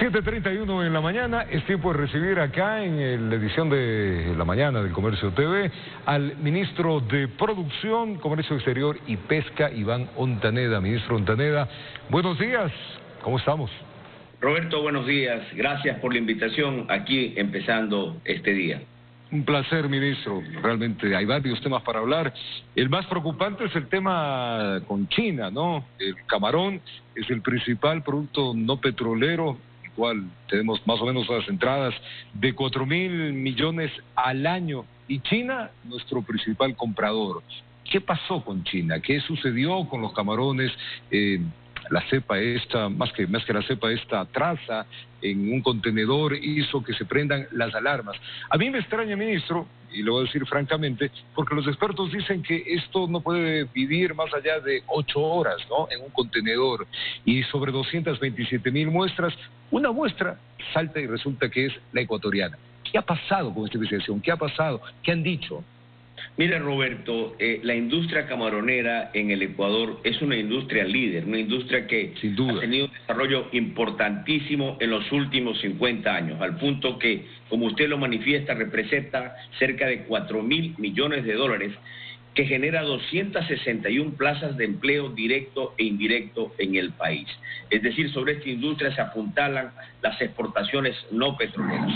7:31 en la mañana, es tiempo de recibir acá en la edición de la mañana del Comercio TV al ministro de Producción, Comercio Exterior y Pesca, Iván Ontaneda. Ministro Ontaneda, buenos días, ¿cómo estamos? Roberto, buenos días, gracias por la invitación aquí empezando este día. Un placer, ministro. Realmente hay varios temas para hablar. El más preocupante es el tema con China, ¿no? El camarón es el principal producto no petrolero, igual tenemos más o menos las entradas de 4.000 millones al año. Y China, nuestro principal comprador. ¿Qué pasó con China? ¿Qué sucedió con los camarones? La cepa esta, más que la cepa esta traza en un contenedor hizo que se prendan las alarmas. A mí me extraña, ministro, y lo voy a decir francamente, porque los expertos dicen que esto no puede vivir más allá de 8 horas, ¿no?, en un contenedor, y sobre 227.000 muestras, una muestra salta y resulta que es la ecuatoriana. ¿Qué ha pasado con esta investigación? ¿Qué ha pasado? ¿Qué han dicho? Mire, Roberto, la industria camaronera en el Ecuador es una industria líder, una industria que sin duda ha tenido un desarrollo importantísimo en los últimos 50 años, al punto que, como usted lo manifiesta, representa cerca de 4.000 millones de dólares, que genera 261 plazas de empleo directo e indirecto en el país. Es decir, sobre esta industria se apuntalan las exportaciones no petroleras.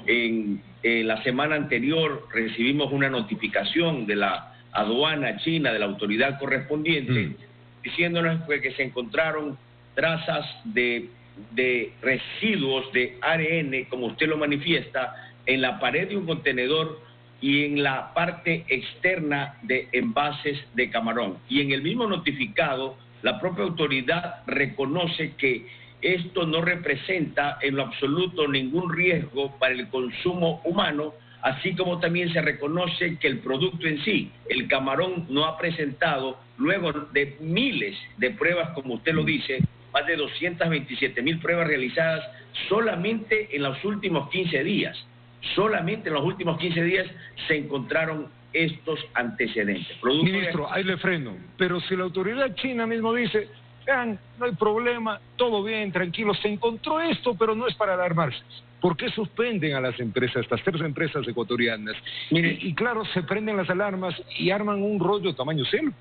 En la semana anterior recibimos una notificación de la aduana china, de la autoridad correspondiente, diciéndonos que se encontraron trazas de residuos de ARN, como usted lo manifiesta, en la pared de un contenedor y en la parte externa de envases de camarón. Y en el mismo notificado, la propia autoridad reconoce que esto no representa en lo absoluto ningún riesgo para el consumo humano, así como también se reconoce que el producto en sí, el camarón, no ha presentado, luego de miles de pruebas, como usted lo dice, más de 227.000 pruebas realizadas solamente en los últimos 15 días. Solamente en los últimos 15 días se encontraron estos antecedentes. Ministro, ahí le freno, pero si la autoridad china mismo dice, vean, no hay problema, todo bien, tranquilo, se encontró esto, pero no es para alarmarse. ¿Por qué suspenden a las empresas, estas 3 empresas ecuatorianas? Mire, y claro, se prenden las alarmas y arman un rollo tamaño celo.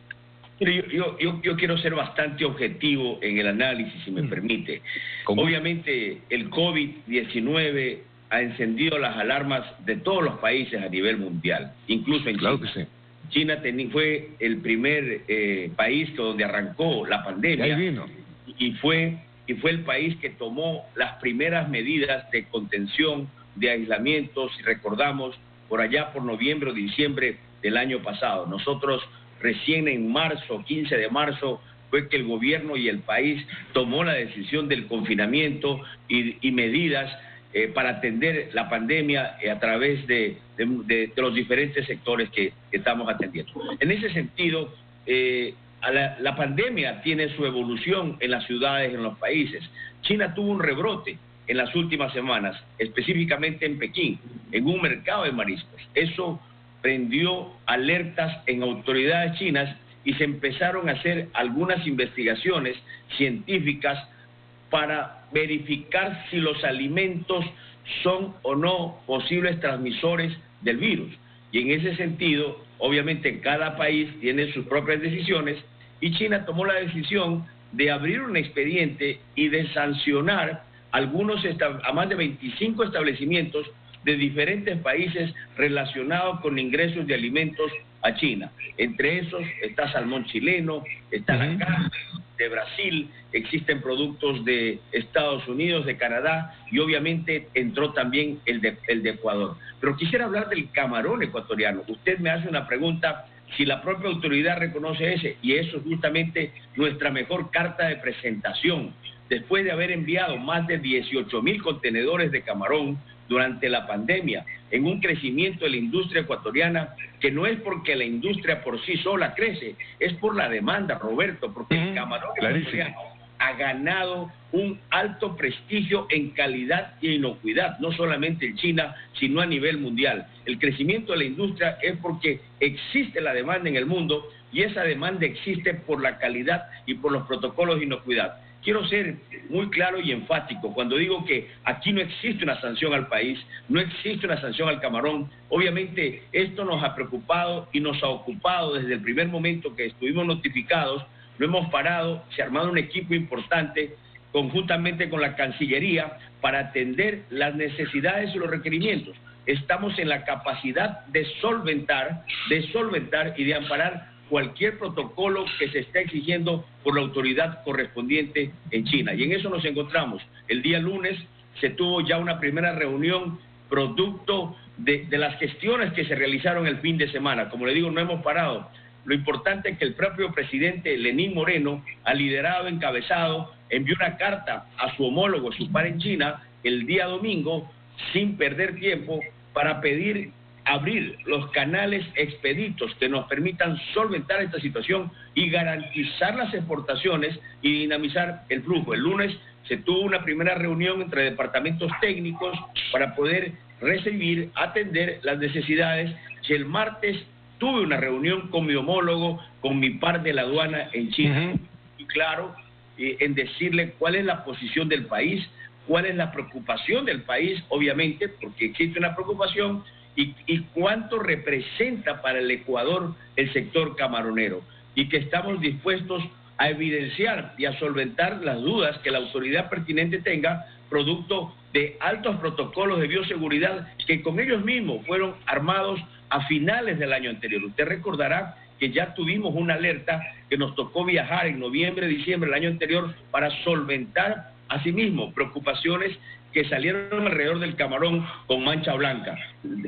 Mire, yo quiero ser bastante objetivo en el análisis, si me permite. Obviamente, el COVID-19 ha encendido las alarmas de todos los países a nivel mundial, incluso en China. Claro que sí. China fue el primer país donde arrancó la pandemia. Y ahí vino. Y fue el país que tomó las primeras medidas de contención, de aislamiento, si recordamos, por allá por noviembre o diciembre del año pasado. Nosotros recién en marzo, 15 de marzo, fue que el gobierno y el país tomó la decisión del confinamiento y medidas para atender la pandemia a través de los diferentes sectores que estamos atendiendo. En ese sentido, la pandemia tiene su evolución en las ciudades, en los países. China tuvo un rebrote en las últimas semanas, específicamente en Pekín, en un mercado de mariscos. Eso prendió alertas en autoridades chinas y se empezaron a hacer algunas investigaciones científicas para verificar si los alimentos son o no posibles transmisores del virus. Y en ese sentido, obviamente, cada país tiene sus propias decisiones y China tomó la decisión de abrir un expediente y de sancionar a más de 25 establecimientos de diferentes países relacionados con ingresos de alimentos a China. Entre esos está salmón chileno, está la carne de Brasil, existen productos de Estados Unidos, de Canadá y obviamente entró también el de Ecuador. Pero quisiera hablar del camarón ecuatoriano. Usted me hace una pregunta si la propia autoridad reconoce ese, y eso es justamente nuestra mejor carta de presentación. Después de haber enviado más de 18.000 contenedores de camarón durante la pandemia, en un crecimiento de la industria ecuatoriana, que no es porque la industria por sí sola crece, es por la demanda, Roberto, porque el camarón ecuatoriano ha ganado un alto prestigio en calidad y inocuidad, no solamente en China, sino a nivel mundial. El crecimiento de la industria es porque existe la demanda en el mundo y esa demanda existe por la calidad y por los protocolos de inocuidad. quiero ser muy claro y enfático cuando digo que aquí no existe una sanción al país, no existe una sanción al camarón. Obviamente esto nos ha preocupado y nos ha ocupado desde el primer momento que estuvimos notificados. Lo hemos parado, se ha armado un equipo importante conjuntamente con la Cancillería para atender las necesidades y los requerimientos. Estamos en la capacidad de solventar y de amparar cualquier protocolo que se esté exigiendo por la autoridad correspondiente en China. Y en eso nos encontramos. El día lunes se tuvo ya una primera reunión producto de las gestiones que se realizaron el fin de semana. Como le digo, no hemos parado. Lo importante es que el propio presidente Lenín Moreno ha liderado, encabezado, envió una carta a su homólogo, su par en China, el día domingo, sin perder tiempo, para pedir abrir los canales expeditos que nos permitan solventar esta situación y garantizar las exportaciones y dinamizar el flujo. El lunes se tuvo una primera reunión entre departamentos técnicos para poder recibir, atender las necesidades, y el martes tuve una reunión con mi homólogo, con mi par de la aduana en China, y claro, en decirle cuál es la posición del país, cuál es la preocupación del país, obviamente, porque existe una preocupación, y cuánto representa para el Ecuador el sector camaronero, y que estamos dispuestos a evidenciar y a solventar las dudas que la autoridad pertinente tenga, producto de altos protocolos de bioseguridad que con ellos mismos fueron armados a finales del año anterior. Usted recordará que ya tuvimos una alerta que nos tocó viajar en noviembre, diciembre del año anterior para solventar asimismo preocupaciones que salieron alrededor del camarón con mancha blanca.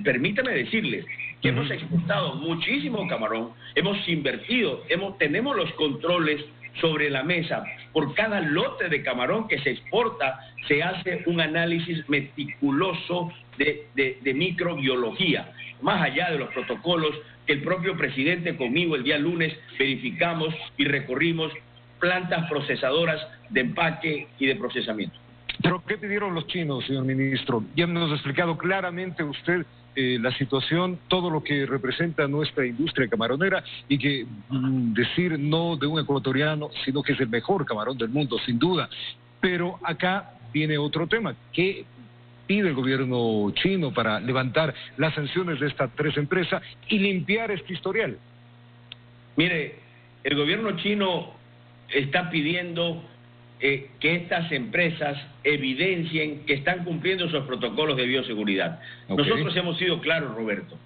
Permítame decirles que hemos exportado muchísimo camarón, hemos invertido, tenemos los controles sobre la mesa. Por cada lote de camarón que se exporta, se hace un análisis meticuloso de microbiología, más allá de los protocolos que el propio presidente conmigo el día lunes verificamos y recorrimos plantas procesadoras de empaque y de procesamiento. ¿Pero qué pidieron los chinos, señor ministro? Ya nos ha explicado claramente usted la situación, todo lo que representa nuestra industria camaronera, y que decir no de un ecuatoriano, sino que es el mejor camarón del mundo, sin duda. Pero acá viene otro tema. ¿Qué pide el gobierno chino para levantar las sanciones de estas tres empresas y limpiar este historial? Mire, el gobierno chino está pidiendo que estas empresas evidencien que están cumpliendo esos protocolos de bioseguridad. Nosotros hemos sido claros, Roberto.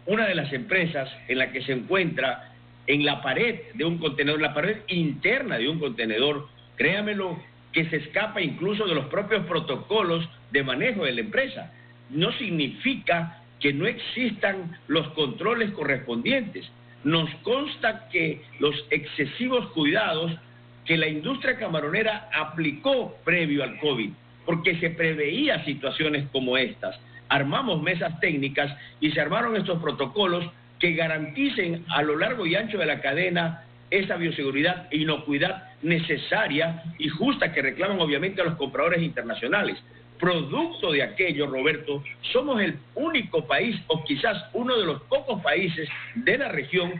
Una de las empresas en la que se encuentra en la pared de un contenedor, en la pared interna de un contenedor, créamelo, que se escapa incluso de los propios protocolos de manejo de la empresa. No significa que no existan los controles correspondientes. Nos consta que los excesivos cuidados que la industria camaronera aplicó previo al COVID, porque se preveía situaciones como estas. Armamos mesas técnicas y se armaron estos protocolos que garanticen a lo largo y ancho de la cadena esa bioseguridad e inocuidad necesaria y justa que reclaman obviamente a los compradores internacionales. Producto de aquello, Roberto, somos el único país, o quizás uno de los pocos países de la región,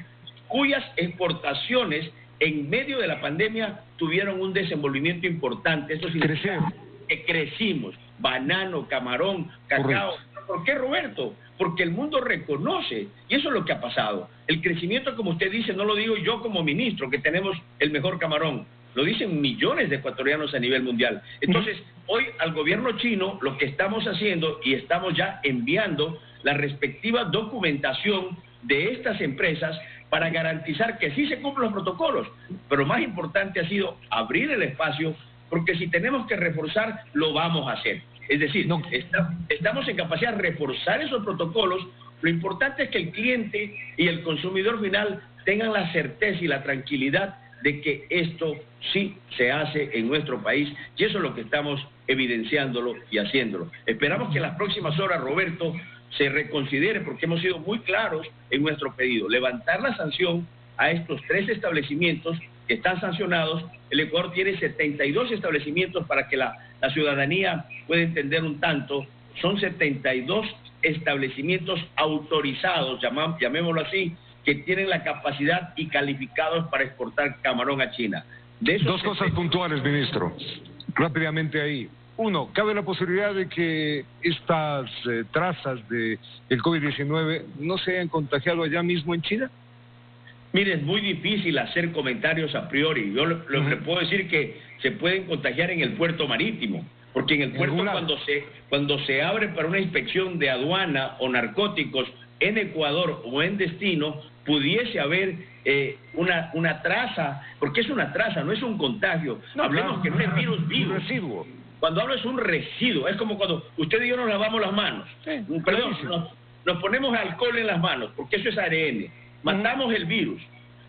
cuyas exportaciones en medio de la pandemia tuvieron un desenvolvimiento importante. Eso significa que crecimos. Banano, camarón, cacao. Correcto. ¿Por qué, Roberto? Porque el mundo reconoce, y eso es lo que ha pasado. El crecimiento, como usted dice, no lo digo yo como ministro, que tenemos el mejor camarón. Lo dicen millones de ecuatorianos a nivel mundial. Entonces, hoy al gobierno chino lo que estamos haciendo, y estamos ya enviando la respectiva documentación de estas empresas para garantizar que sí se cumplen los protocolos. Pero más importante ha sido abrir el espacio, porque si tenemos que reforzar, lo vamos a hacer. Es decir, estamos en capacidad de reforzar esos protocolos. Lo importante es que el cliente y el consumidor final tengan la certeza y la tranquilidad de que esto sí se hace en nuestro país, y eso es lo que estamos evidenciándolo y haciéndolo. Esperamos que en las próximas horas, Roberto, se reconsidere, porque hemos sido muy claros en nuestro pedido, levantar la sanción a estos 3 establecimientos que están sancionados. El Ecuador tiene 72 establecimientos, para que la ciudadanía pueda entender un tanto. Son 72 establecimientos autorizados, llamémoslo así, que tienen la capacidad y calificados para exportar camarón a China. De esos Dos cosas puntuales, ministro, rápidamente ahí. Uno, ¿cabe la posibilidad de que estas trazas del COVID-19 no se hayan contagiado allá mismo en China? Mire, es muy difícil hacer comentarios a priori. Yo le puedo decir que se pueden contagiar en el puerto marítimo, porque en el puerto cuando se abre para una inspección de aduana o narcóticos en Ecuador o en destino, pudiese haber una traza, porque es una traza, no es un contagio. No, hablemos que no es virus vivo. Un residuo. Cuando hablo es un residuo, es como cuando usted y yo nos lavamos las manos. Sí, perdón, nos ponemos alcohol en las manos, porque eso es ARN. Matamos el virus,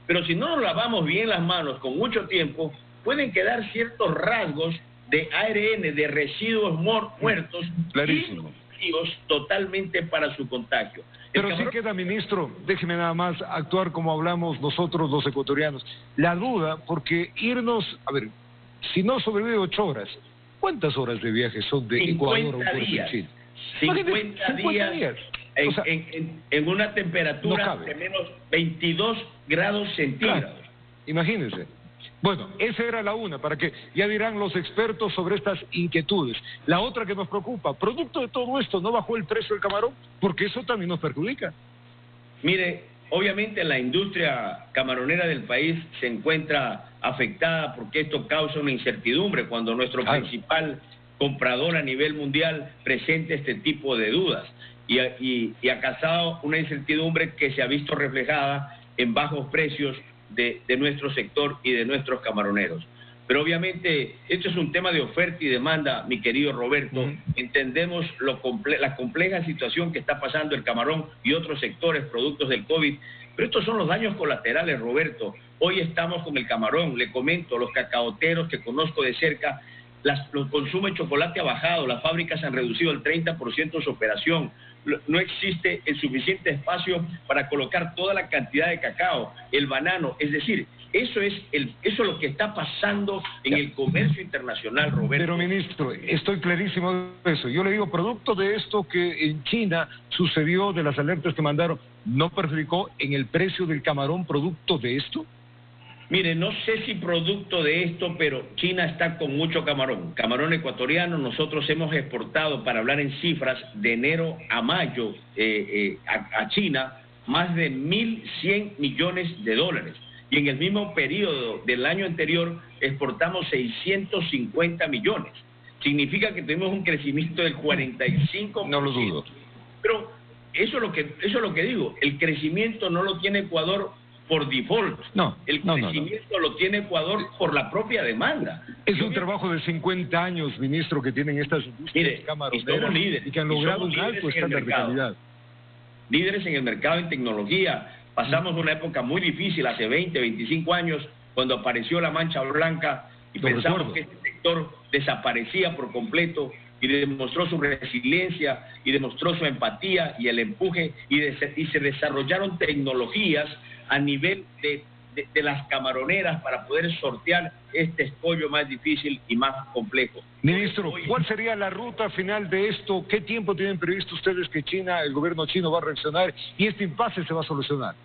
pero si no nos lavamos bien las manos con mucho tiempo, pueden quedar ciertos rasgos de ARN, de residuos muertos, clarísimo, y totalmente para su contagio. Pero sí queda, ministro, déjeme nada más actuar como hablamos nosotros los ecuatorianos. La duda, porque irnos, a ver, si no sobrevive 8 horas, ¿cuántas horas de viaje son de Ecuador a un puerto en Chile? 50 días. O sea, en una temperatura de menos 22 grados centígrados. Claro, imagínense. Bueno, esa era la una, para que ya dirán los expertos sobre estas inquietudes. La otra que nos preocupa, producto de todo esto, ¿no bajó el precio del camarón? Porque eso también nos perjudica. Mire, obviamente la industria camaronera del país se encuentra afectada porque esto causa una incertidumbre cuando nuestro principal comprador a nivel mundial presenta este tipo de dudas. Y ha causado una incertidumbre que se ha visto reflejada en bajos precios de nuestro sector y de nuestros camaroneros. Pero obviamente esto es un tema de oferta y demanda, mi querido Roberto. Entendemos la compleja situación que está pasando el camarón y otros sectores productos del COVID, pero estos son los daños colaterales, Roberto. Hoy estamos con el camarón, le comento, los cacaoteros que conozco de cerca, el consumo de chocolate ha bajado, las fábricas han reducido el 30% su operación, no existe el suficiente espacio para colocar toda la cantidad de cacao, el banano, es decir, eso es lo que está pasando en el comercio internacional, Roberto. Pero, ministro, estoy clarísimo de eso. Yo le digo, producto de esto que en China sucedió, de las alertas que mandaron, ¿no perjudicó en el precio del camarón producto de esto? Mire, no sé si producto de esto, pero China está con mucho camarón ecuatoriano. Nosotros hemos exportado, para hablar en cifras, de enero a mayo a China más de 1.100 millones de dólares. Y en el mismo periodo del año anterior exportamos 650 millones. Significa que tuvimos un crecimiento del 45%. No lo dudo. Pero eso es lo que digo, el crecimiento no lo tiene Ecuador por default. El crecimiento lo tiene Ecuador por la propia demanda. Es un trabajo de 50 años, ministro, que tienen estas industrias camaroneras y que han logrado un alto estándar de calidad. Líderes en el mercado en tecnología. Pasamos una época muy difícil hace 20, 25 años, cuando apareció la mancha blanca y pensamos que este sector desaparecía por completo, y demostró su resiliencia y demostró su empatía y el empuje y se desarrollaron tecnologías a nivel de las camaroneras para poder sortear este escollo más difícil y más complejo. Ministro, ¿cuál sería la ruta final de esto? ¿Qué tiempo tienen previsto ustedes que China, el gobierno chino va a reaccionar y este impasse se va a solucionar?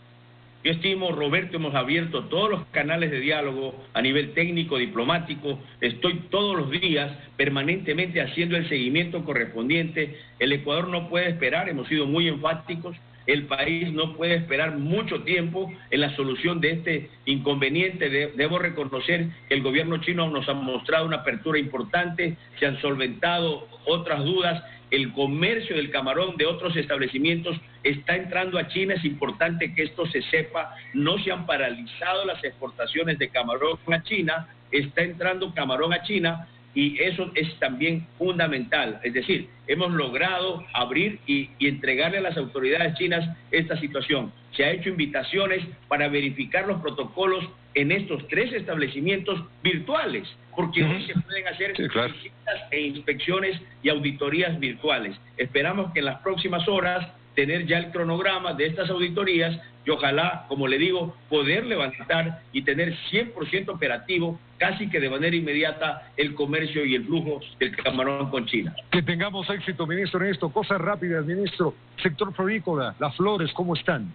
Yo estimo, Roberto, hemos abierto todos los canales de diálogo a nivel técnico, diplomático. Estoy todos los días permanentemente haciendo el seguimiento correspondiente. El Ecuador no puede esperar, hemos sido muy enfáticos. El país no puede esperar mucho tiempo en la solución de este inconveniente. Debo reconocer que el gobierno chino nos ha mostrado una apertura importante, se han solventado otras dudas. El comercio del camarón de otros establecimientos está entrando a China, es importante que esto se sepa, no se han paralizado las exportaciones de camarón a China, está entrando camarón a China y eso es también fundamental, es decir, hemos logrado abrir y entregarle a las autoridades chinas esta situación. Se ha hecho invitaciones para verificar los protocolos en estos 3 establecimientos virtuales, porque hoy se pueden hacer visitas e inspecciones y auditorías virtuales. Esperamos que en las próximas horas tener ya el cronograma de estas auditorías y ojalá, como le digo, poder levantar y tener 100% operativo, casi que de manera inmediata, el comercio y el flujo del camarón con China. Que tengamos éxito, ministro, en esto. Cosas rápidas, ministro. Sector florícola, las flores, ¿cómo están?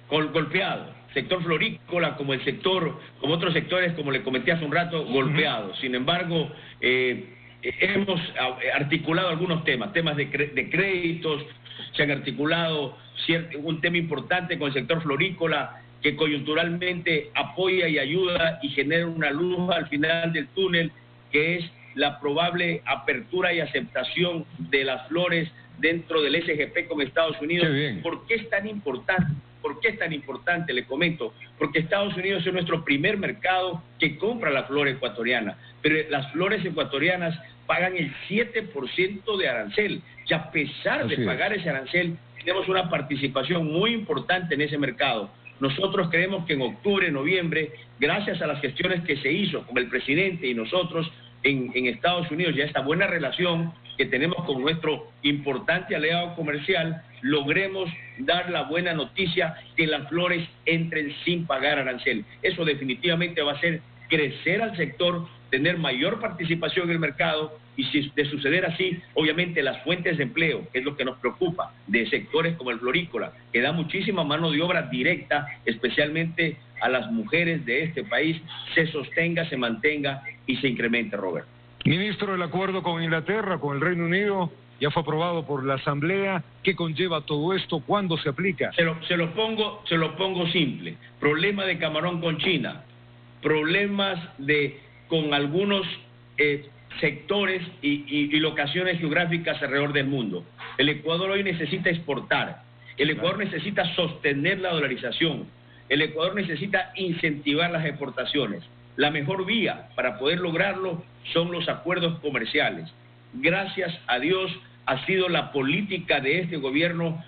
Golpeado. sector florícola como como otros sectores, como le comenté hace un rato, golpeados. Sin embargo, hemos articulado algunos temas de créditos, se han articulado un tema importante con el sector florícola que coyunturalmente apoya y ayuda y genera una luz al final del túnel, que es la probable apertura y aceptación de las flores dentro del SGP con Estados Unidos. ¿Por qué es tan importante? ¿Por qué es tan importante? Le comento, porque Estados Unidos es nuestro primer mercado que compra la flor ecuatoriana, pero las flores ecuatorianas pagan el 7% de arancel, y a pesar de pagar ese arancel, tenemos una participación muy importante en ese mercado. Nosotros creemos que en octubre, noviembre, gracias a las gestiones que se hizo con el presidente y nosotros en Estados Unidos, ya esta buena relación que tenemos con nuestro importante aliado comercial, logremos dar la buena noticia que las flores entren sin pagar arancel. Eso definitivamente va a hacer crecer al sector, tener mayor participación en el mercado, y si de suceder así, obviamente las fuentes de empleo, que es lo que nos preocupa, de sectores como el florícola, que da muchísima mano de obra directa, especialmente a las mujeres de este país, se sostenga, se mantenga y se incremente, Robert. Ministro, el acuerdo con Inglaterra, con el Reino Unido, ya fue aprobado por la Asamblea. ¿Qué conlleva todo esto? ¿Cuándo se aplica? Se lo pongo simple. Problema de camarón con China, problemas con algunos sectores y locaciones geográficas alrededor del mundo. El Ecuador hoy necesita exportar, el Ecuador necesita sostener la dolarización, el Ecuador necesita incentivar las exportaciones. La mejor vía para poder lograrlo son los acuerdos comerciales. Gracias a Dios ha sido la política de este gobierno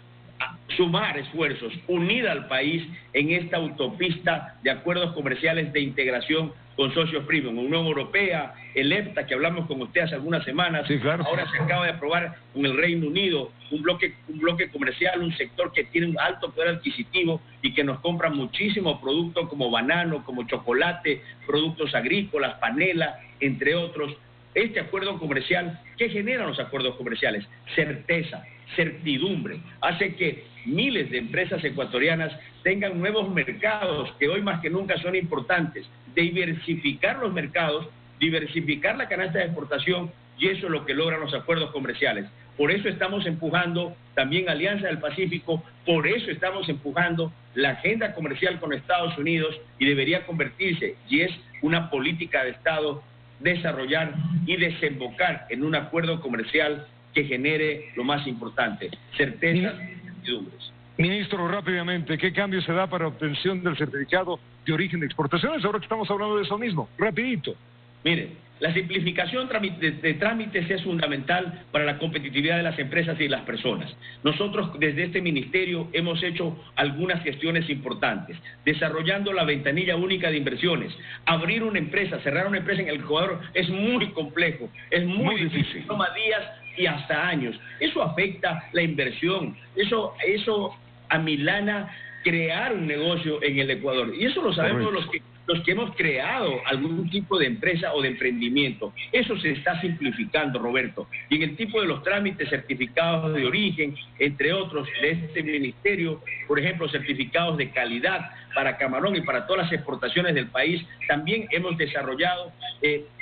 sumar esfuerzos, unir al país en esta autopista de acuerdos comerciales de integración con socios premium, Unión Europea, el EFTA, que hablamos con usted hace algunas semanas. Sí, claro. Ahora se acaba de aprobar con el Reino Unido un bloque comercial, un sector que tiene un alto poder adquisitivo y que nos compra muchísimos productos como banano, como chocolate, productos agrícolas, panela, entre otros. Este acuerdo comercial, ¿qué generan los acuerdos comerciales? Certeza, certidumbre, hace que miles de empresas ecuatorianas tengan nuevos mercados que hoy más que nunca son importantes, diversificar los mercados, diversificar la canasta de exportación, y eso es lo que logran los acuerdos comerciales. Por eso estamos empujando también Alianza del Pacífico, por eso estamos empujando la agenda comercial con Estados Unidos, y debería convertirse, y es una política de Estado, desarrollar y desembocar en un acuerdo comercial que genere lo más importante, certezas y certidumbres. Ministro, rápidamente, ¿qué cambio se da para obtención del certificado de origen de exportaciones? Ahora que estamos hablando de eso mismo, rapidito. Mire, la simplificación de trámites es fundamental para la competitividad de las empresas y de las personas. Nosotros desde este ministerio hemos hecho algunas gestiones importantes, desarrollando la ventanilla única de inversiones. Abrir una empresa, cerrar una empresa en el Ecuador es muy complejo, es muy difícil, toma días y hasta años. Eso afecta la inversión, eso amilana crear un negocio en el Ecuador, y eso lo sabemos los que hemos creado algún tipo de empresa o de emprendimiento. Eso se está simplificando, Roberto, y en el tipo de los trámites, certificados de origen, entre otros, de este ministerio, por ejemplo, certificados de calidad para camarón y para todas las exportaciones del país, también hemos desarrollado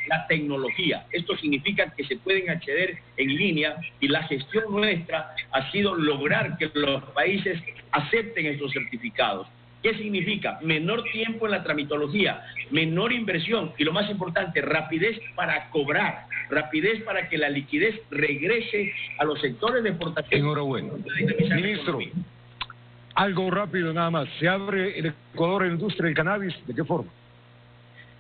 la tecnología. Esto significa que se pueden acceder en línea, y la gestión nuestra ha sido lograr que los países acepten estos certificados. ¿Qué significa? Menor tiempo en la tramitología, menor inversión y, lo más importante, rapidez para cobrar, rapidez para que la liquidez regrese a los sectores de exportación. Enhorabuena. Ministro, algo rápido nada más. ¿Se abre el Ecuador en la industria del cannabis? ¿De qué forma?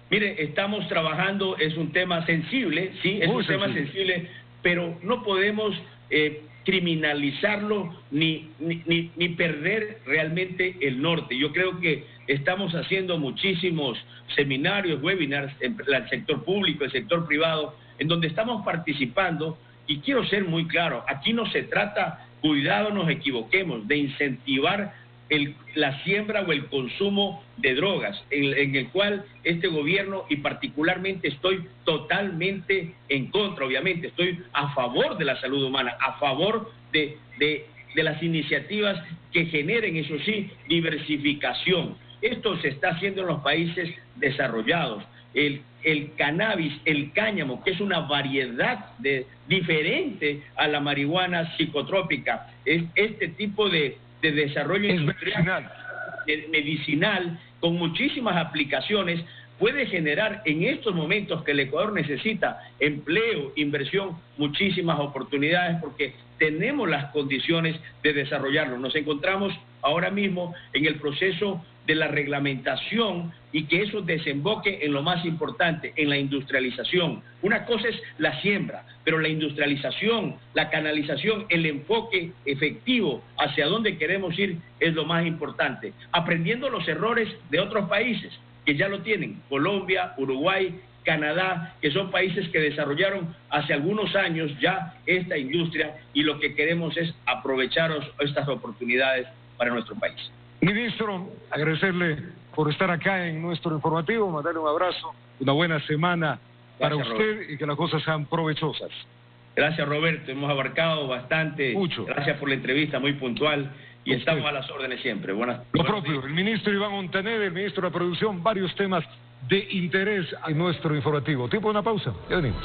Mire, estamos trabajando, es un tema sensible, sí, es un tema sensible, pero no podemos criminalizarlo ni perder realmente el norte. Yo creo que estamos haciendo muchísimos seminarios, webinars, en el sector público, el sector privado, en donde estamos participando, y quiero ser muy claro, aquí no se trata, cuidado nos equivoquemos, de incentivar la siembra o el consumo de drogas, en el cual este gobierno, y particularmente estoy totalmente en contra. Obviamente estoy a favor de la salud humana, a favor de las iniciativas que generen, eso sí, diversificación. Esto se está haciendo en los países desarrollados. El cannabis, el cáñamo, que es una variedad diferente a la marihuana psicotrópica, es este tipo de desarrollo industrial, medicinal, con muchísimas aplicaciones, puede generar en estos momentos que el Ecuador necesita empleo, inversión, muchísimas oportunidades, porque tenemos las condiciones de desarrollarlo. Nos encontramos ahora mismo en el proceso de la reglamentación y que eso desemboque en lo más importante, en la industrialización. Una cosa es la siembra, pero la industrialización, la canalización, el enfoque efectivo hacia dónde queremos ir es lo más importante. Aprendiendo los errores de otros países que ya lo tienen, Colombia, Uruguay, Canadá, que son países que desarrollaron hace algunos años ya esta industria, y lo que queremos es aprovechar estas oportunidades para nuestro país. Ministro, agradecerle por estar acá en nuestro informativo, mandarle un abrazo, una buena semana para usted, Robert, y que las cosas sean provechosas. Gracias, Roberto, hemos abarcado bastante. Mucho. Gracias por la entrevista, muy puntual, y estamos a las órdenes siempre. Buenas Lo propio, el ministro Iván Montaner, el ministro de la Producción, varios temas de interés en nuestro informativo. Tiempo de una pausa, ya venimos.